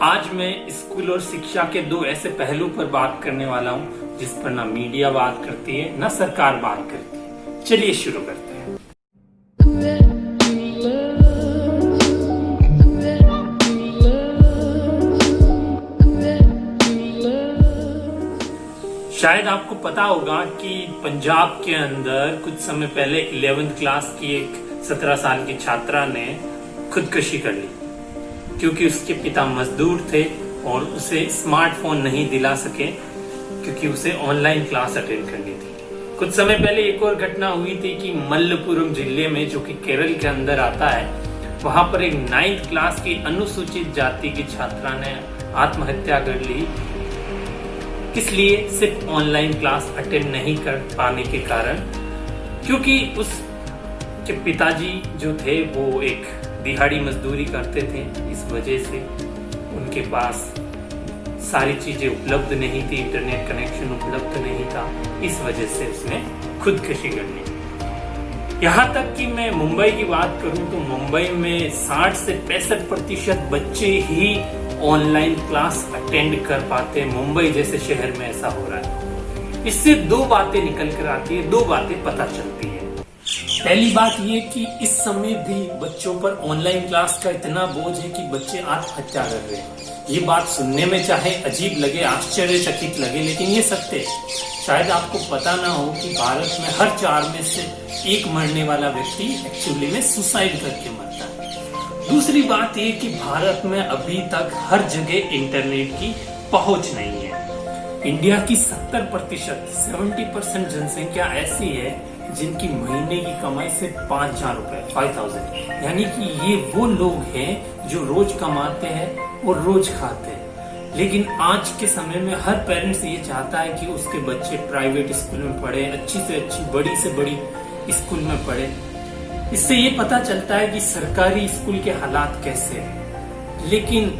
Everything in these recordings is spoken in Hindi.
आज मैं स्कूल और शिक्षा के दो ऐसे पहलू पर बात करने वाला हूँ जिस पर ना मीडिया बात करती है ना सरकार बात करती है। चलिए शुरू करते हैं। शायद आपको पता होगा कि पंजाब के अंदर कुछ समय पहले 11th क्लास की एक 17 साल की छात्रा ने खुदकुशी कर ली क्योंकि उसके पिता मजदूर थे और उसे स्मार्टफोन नहीं दिला सके क्योंकि उसे ऑनलाइन क्लास अटेंड करनी थी। कुछ समय पहले एक और घटना हुई थी कि मल्लपुरम जिले में, जो कि केरल के अंदर आता है, वहां पर एक 9th क्लास की अनुसूचित जाति की छात्रा ने आत्महत्या कर ली। किस लिए? सिर्फ ऑनलाइन क्लास अटेंड नहीं कर पाने के कारण, क्योंकि उसके पिताजी जो थे वो एक दिहाड़ी मजदूरी करते थे। इस वजह से उनके पास सारी चीजें उपलब्ध नहीं थी, इंटरनेट कनेक्शन उपलब्ध नहीं था। इस वजह से उसने खुदकुशी कर ली। यहाँ तक कि मैं मुंबई की बात करूं तो मुंबई में 60 से 65% बच्चे ही ऑनलाइन क्लास अटेंड कर पाते हैं। मुंबई जैसे शहर में ऐसा हो रहा है। इससे दो बातें निकल कर आती है, दो बातें पता चलती है। पहली बात ये कि इस समय भी बच्चों पर ऑनलाइन क्लास का इतना बोझ है कि बच्चे आत्महत्या कर रहे हैं। ये बात सुनने में चाहे अजीब लगे, आश्चर्यचकित लगे, लेकिन ये सत्य है। शायद आपको पता ना हो कि भारत में हर 4 में से 1 मरने वाला व्यक्ति एक्चुअली में सुसाइड करके मरता है। दूसरी बात ये कि भारत में अभी तक हर जगह इंटरनेट की पहुंच नहीं है। इंडिया की 70% जनसंख्या ऐसी है जिनकी महीने की कमाई सिर्फ 5,000 रुपए, 5,000, यानी कि ये वो लोग हैं जो रोज कमाते हैं और रोज खाते हैं। लेकिन आज के समय में हर पेरेंट्स ये चाहता है कि उसके बच्चे प्राइवेट स्कूल में पढ़े, अच्छी से अच्छी, बड़ी से बड़ी स्कूल में पढ़े। इससे ये पता चलता है कि सरकारी स्कूल के हालात कैसे हैं। लेकिन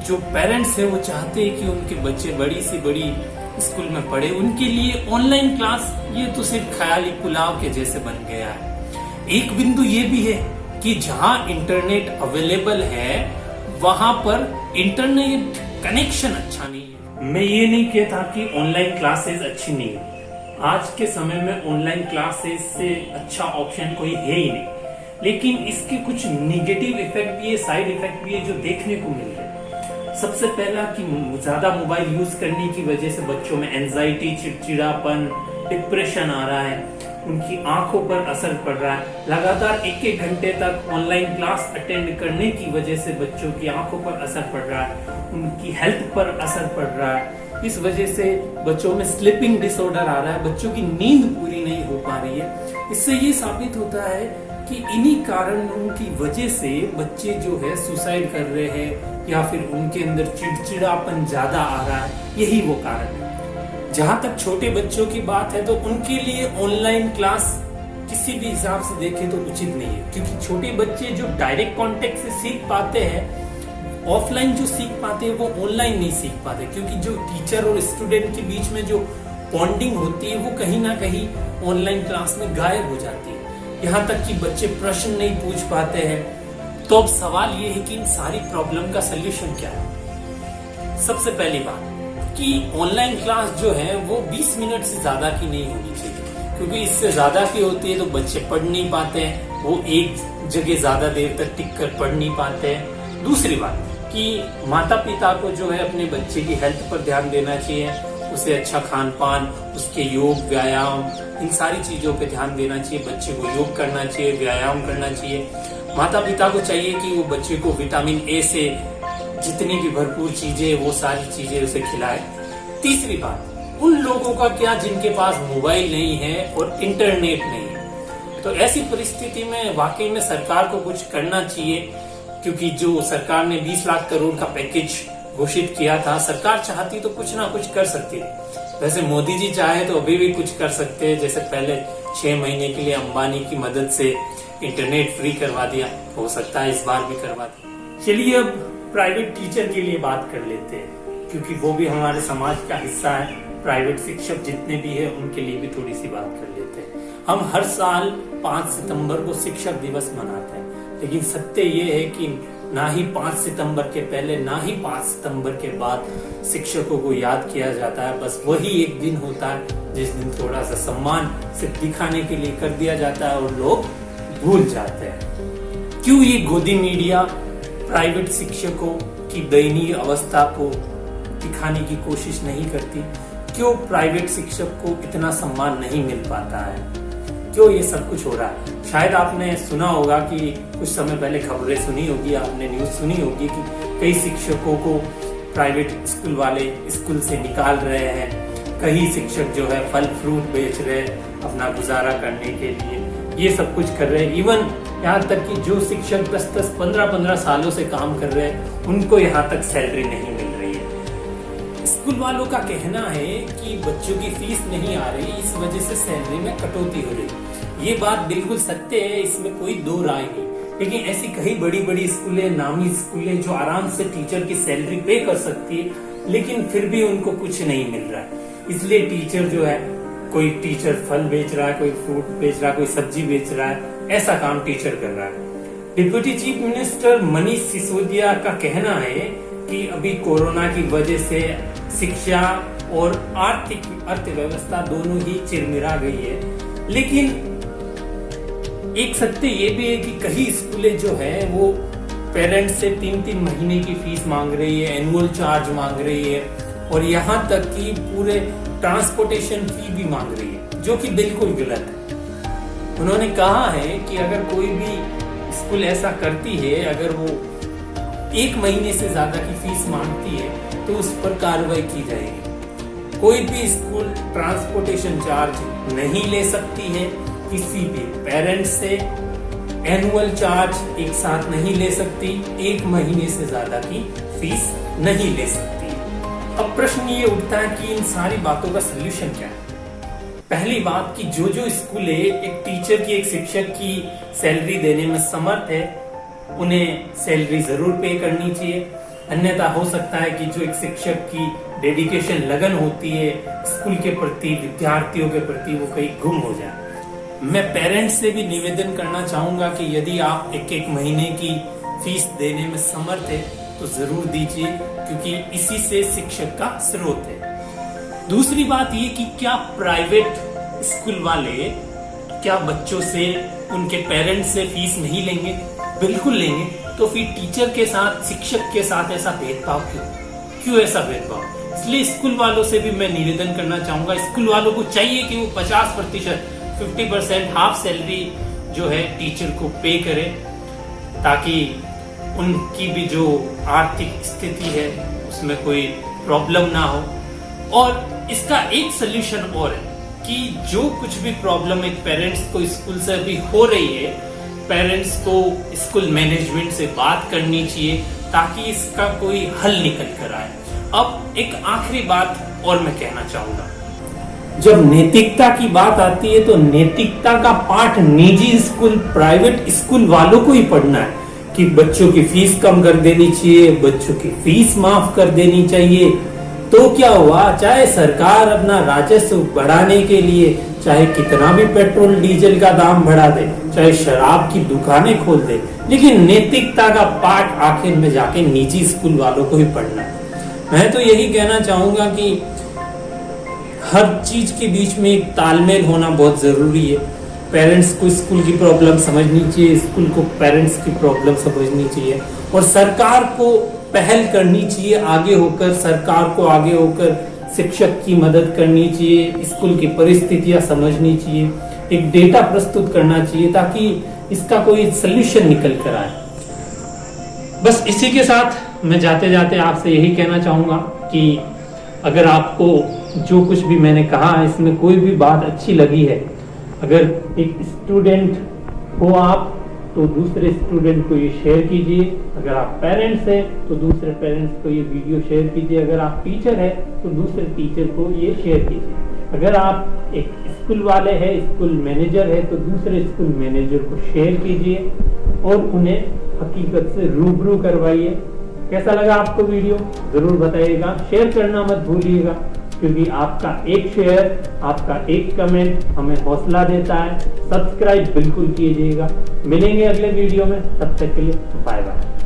जो पेरेंट्स है वो चाहते हैं कि उनके बच्चे बड़ी से बड़ी स्कूल में पढ़े। उनके लिए ऑनलाइन क्लास ये तो सिर्फ ख्याली पुलाव के जैसे बन गया है। एक बिंदु ये भी है कि जहां इंटरनेट अवेलेबल है वहां पर इंटरनेट कनेक्शन अच्छा नहीं है। मैं ये नहीं कहता कि ऑनलाइन क्लासेस अच्छी नहीं है। आज के समय में ऑनलाइन क्लासेस से अच्छा ऑप्शन कोई है ही नहीं, लेकिन इसके कुछ निगेटिव इफेक्ट भी है, साइड इफेक्ट भी है जो देखने को मिल रहे हैं। सबसे पहला कि ज्यादा मोबाइल यूज करने की वजह से बच्चों में एंजाइटी, चिड़चिड़ापन, डिप्रेशन आ रहा है। उनकी आंखों पर असर पड़ रहा है। लगातार 1-1 घंटे तक ऑनलाइन क्लास अटेंड करने की वजह से बच्चों की आंखों पर असर पड़ रहा है, उनकी हेल्थ पर असर पड़ रहा है। इस वजह से बच्चों में स्लीपिंग डिसऑर्डर आ रहा है, बच्चों की नींद पूरी नहीं हो पा रही है। इससे ये साबित होता है कि इन्हीं कारणों की वजह से बच्चे जो है सुसाइड कर रहे हैं या फिर उनके अंदर चिड़चिड़ापन ज्यादा आ रहा है। यही वो कारण है। जहां तक छोटे बच्चों की बात है तो उनके लिए ऑनलाइन क्लास किसी भी हिसाब से देखें तो उचित नहीं है, क्योंकि छोटे बच्चे जो डायरेक्ट कांटेक्ट से सीख पाते हैं, ऑफलाइन जो सीख पाते हैं वो ऑनलाइन नहीं सीख पाते, क्योंकि जो टीचर और स्टूडेंट के बीच में जो बॉन्डिंग होती है वो कहीं ना कहीं ऑनलाइन क्लास में गायब हो जाती है। यहाँ तक कि बच्चे प्रश्न नहीं पूछ पाते हैं। तो अब सवाल ये है कि इन सारी प्रॉब्लम का सलूशन क्या है। सबसे पहली बात कि ऑनलाइन क्लास जो है वो 20 मिनट से ज्यादा की नहीं होनी चाहिए, क्योंकि इससे ज्यादा की होती है तो बच्चे पढ़ नहीं पाते हैं, वो एक जगह ज्यादा देर तक टिक कर पढ़ नहीं पाते हैं। दूसरी बात कि माता पिता को जो है अपने बच्चे की हेल्थ पर ध्यान देना चाहिए, उसे अच्छा खान पान, उसके योग, व्यायाम, इन सारी चीजों पे ध्यान देना चाहिए। बच्चे को योग करना चाहिए, व्यायाम करना चाहिए। माता पिता को चाहिए कि वो बच्चे को विटामिन ए से जितनी भी भरपूर चीजें, वो सारी चीजें उसे खिलाए। तीसरी बात, उन लोगों का क्या जिनके पास मोबाइल नहीं है और इंटरनेट नहीं है, तो ऐसी परिस्थिति में वाकई में सरकार को कुछ करना चाहिए, क्योंकि जो सरकार ने 20 लाख करोड़ का पैकेज घोषित किया था, सरकार चाहती तो कुछ ना कुछ कर सकती है। वैसे मोदी जी चाहे तो अभी भी कुछ कर सकते हैं, जैसे पहले 6 महीने के लिए अंबानी की मदद से इंटरनेट फ्री करवा दिया, हो सकता है इस बार भी करवा दे। चलिए अब प्राइवेट टीचर के लिए बात कर लेते हैं, क्योंकि वो भी हमारे समाज का हिस्सा है। प्राइवेट शिक्षक जितने भी है उनके लिए भी थोड़ी सी बात कर लेते हैं। हम हर साल 5 सितंबर को शिक्षक दिवस मनाते हैं, लेकिन सत्य ये है कि ना ही 5 सितंबर के पहले, ना ही 5 सितंबर के बाद शिक्षकों को याद किया जाता है। बस वही एक दिन होता है जिस दिन थोड़ा सा सम्मान सिर्फ दिखाने के लिए कर दिया जाता है और लोग भूल जाते हैं। क्यों ये गोदी मीडिया प्राइवेट शिक्षकों की दयनीय अवस्था को दिखाने की कोशिश नहीं करती? क्यों प्राइवेट शिक्षक को इतना सम्मान नहीं मिल पाता है? क्यों ये सब कुछ हो रहा है? शायद आपने सुना होगा कि कुछ समय पहले खबरें सुनी होगी, आपने न्यूज सुनी होगी कि कई शिक्षकों को प्राइवेट स्कूल वाले स्कूल से निकाल रहे हैं। कई शिक्षक जो है फल फ्रूट बेच रहे हैं अपना गुजारा करने के लिए, ये सब कुछ कर रहे हैं। इवन यहाँ तक कि जो शिक्षक 10-10, 15-15 सालों से काम कर रहे हैं उनको यहाँ तक सैलरी नहीं मिल रही है। स्कूल वालों का कहना है कि बच्चों की फीस नहीं आ रही, इस वजह से सैलरी में कटौती हो रही। ये बात बिल्कुल सत्य है, इसमें कोई दो राय नहीं। लेकिन ऐसी कई बड़ी बड़ी स्कूलें, नामी स्कूलें जो आराम से टीचर की सैलरी पे कर सकती है, लेकिन फिर भी उनको कुछ नहीं मिल रहा है। इसलिए टीचर जो है, कोई टीचर फल बेच रहा है, कोई फ्रूट बेच रहा है, कोई सब्जी बेच रहा है, ऐसा काम टीचर कर रहा है। Deputy chief minister Manish Sisodia का कहना है कि अभी कोरोना की वजह से शिक्षा और आर्थिक अर्थव्यवस्था दोनों ही चिरमिरा गई है। लेकिन एक सत्य ये भी है कि कई स्कूलें जो है वो पेरेंट्स से 3-3 महीने की फीस मांग रही है, एनुअल चार्ज मांग रही है और यहाँ तक कि पूरे ट्रांसपोर्टेशन फी भी मांग रही है, जो कि बिल्कुल गलत है। उन्होंने कहा है कि अगर कोई भी स्कूल ऐसा करती है, अगर वो 1 महीने से ज्यादा की फीस मांगती है तो उस पर कार्रवाई की जाएगी। कोई भी स्कूल ट्रांसपोर्टेशन चार्ज नहीं ले सकती है, किसी भी पेरेंट्स से एनुअल चार्ज एक साथ नहीं ले सकती, 1 महीने से ज्यादा की फीस नहीं ले सकती। अब प्रश्न ये उठता है कि इन सारी बातों का सलूशन क्या है? पहली बात कि जो स्कूलें एक टीचर की, एक शिक्षक की सैलरी देने में समर्थ है, उन्हें सैलरी जरूर पे करनी चाहिए। अन्यथा हो सकता है कि जो एक शिक्षक की डेडिकेशन, लगन होती है स्कूल के प्रति, विद्यार्थियों के प्रति, वो कहीं गुम हो जाए। मैं पेरेंट्स से भी निवेदन करना चाहूंगा कि यदि आप 1-1 महीने की फीस देने में समर्थ है तो जरूर दीजिए, क्योंकि इसी से शिक्षक का स्रोत है। दूसरी बात ये कि क्या प्राइवेट स्कूल वाले क्या बच्चों से, उनके पेरेंट्स से फीस नहीं लेंगे? बिल्कुल लेंगे। तो फिर टीचर के साथ, शिक्षक के साथ ऐसा भेदभाव क्यों ऐसा भेदभाव? इसलिए स्कूल वालों से भी मैं निवेदन करना चाहूंगा, स्कूल वालों को चाहिए कि वो 50%, 50% हाफ सैलरी जो है टीचर को पे करे, ताकि उनकी भी जो आर्थिक स्थिति है उसमें कोई प्रॉब्लम ना हो। और इसका एक सलूशन और है कि जो कुछ भी प्रॉब्लम एक पेरेंट्स को स्कूल से अभी हो रही है, पेरेंट्स को स्कूल मैनेजमेंट से बात करनी चाहिए ताकि इसका कोई हल निकल कर आए। अब एक आखिरी बात और मैं कहना चाहूंगा, जब नैतिकता की बात आती है तो नैतिकता का पाठ निजी स्कूल, प्राइवेट स्कूल वालों को ही पढ़ना है कि बच्चों की फीस कम कर देनी चाहिए, बच्चों की फीस माफ कर देनी चाहिए। तो क्या हुआ, चाहे सरकार अपना राजस्व बढ़ाने के लिए चाहे कितना भी पेट्रोल डीजल का दाम बढ़ा दे, चाहे शराब की दुकानें खोल दे, लेकिन नैतिकता का पाठ आखिर में जाके निजी स्कूल वालों को ही पढ़ना है। मैं तो यही कहना चाहूंगा कि हर चीज के बीच में एक तालमेल होना बहुत जरूरी है। पेरेंट्स को स्कूल की प्रॉब्लम समझनी चाहिए, स्कूल को पेरेंट्स की प्रॉब्लम समझनी चाहिए, और सरकार को पहल करनी चाहिए, आगे होकर सरकार को आगे होकर शिक्षक की मदद करनी चाहिए, स्कूल की परिस्थितियां समझनी चाहिए, एक डेटा प्रस्तुत करना चाहिए ताकि इसका कोई सलूशन निकल कर आए। बस इसी के साथ मैं जाते जाते आपसे यही कहना चाहूंगा कि अगर आपको जो कुछ भी मैंने कहा इसमें कोई भी बात अच्छी लगी है, अगर एक स्टूडेंट हो आप तो दूसरे स्टूडेंट को ये शेयर कीजिए, अगर आप पेरेंट्स हैं तो दूसरे पेरेंट्स को ये वीडियो शेयर कीजिए, अगर आप टीचर हैं तो दूसरे टीचर को ये शेयर कीजिए, अगर आप एक स्कूल वाले हैं, स्कूल मैनेजर है तो दूसरे स्कूल मैनेजर को शेयर कीजिए और उन्हें हकीकत से रूबरू करवाइए। कैसा लगा आपको वीडियो जरूर बताइएगा, शेयर करना मत भूलिएगा, क्योंकि आपका एक शेयर, आपका एक कमेंट हमें हौसला देता है। सब्सक्राइब बिल्कुल कीजिएगा। मिलेंगे अगले वीडियो में, तब तक के लिए बाय बाय।